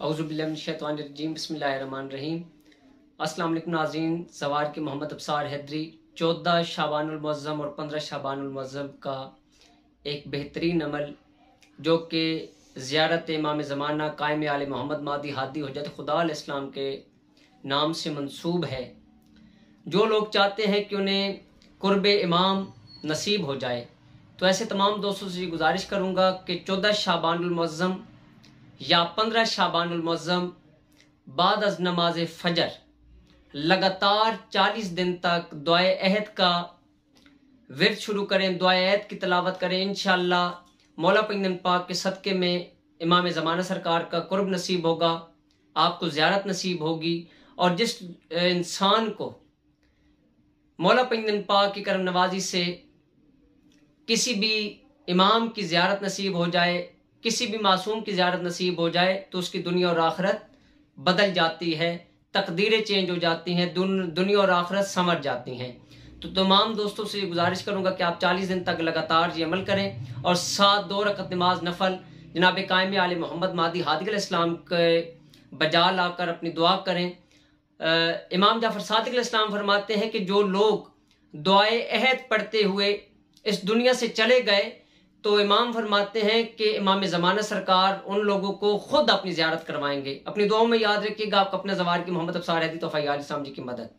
औज़ुबिल्लाहिमिनश्शैतानिर्रजीम बिस्मिल्लाहिर्रहमानिर्रहीम। अस्सलाम वालेकुम नाज़रीन, सवार के मोहम्मद अब्सार हैदरी 14 शाबानुल मुअज़्ज़म और 15 शाबानुल मुअज़्ज़म का एक बेहतरीन अमल जो कि ज़ियारत इमाम ज़माना कायम आले मोहम्मद मादी हादी हुज्जत खुदा अलैहिस्सलाम के नाम से मंसूब है। जो लोग चाहते हैं कि उन्हें कुर्ब इमाम नसीब हो जाए, तो ऐसे तमाम दोस्तों से गुजारिश करूँगा कि 14 शाबानुल मुअज़्ज़म या 15 शाबानुल मुअज़्ज़म बाद अज़ नमाज फ़जर लगातार 40 दिन तक दुआए अहद का विर्द शुरू करें, दुआए अहद की तिलावत करें। इंशाअल्लाह मौला पैगंबर पाक के सदक़े में इमाम ज़माना सरकार का कुर्ब नसीब होगा, आपको ज़ियारत नसीब होगी। और जिस इंसान को मौला पैगंबर पाक की करम नवाजी से किसी भी इमाम की ज़ियारत नसीब हो जाए, किसी भी मासूम की ज़ियारत नसीब हो जाए, तो उसकी दुनिया और आखिरत बदल जाती है, तकदीरें चेंज हो जाती हैं, दुनिया और आखिरत संवर जाती हैं। तो तमाम दोस्तों से गुजारिश करूँगा कि आप 40 दिन तक लगातार ये अमल करें और 2 रकत नमाज नफल जनाब कायम आले मोहम्मद मादी हादी अलैहिस्सलाम के बजा लाकर अपनी दुआ करें। इमाम जाफर सादिक अलैहिस्सलाम फरमाते हैं कि जो लोग दुआए अहद पढ़ते हुए इस दुनिया से चले गए, तो इमाम फरमाते हैं कि इमाम ज़माना सरकार उन लोगों को खुद अपनी ज़ियारत करवाएंगे। अपनी दुआओं में याद रखिएगा। आपका अपने ज़वार की मोहम्मद अब्सार हैदरी तोफ़ा यार इस्लाम जी की मदद।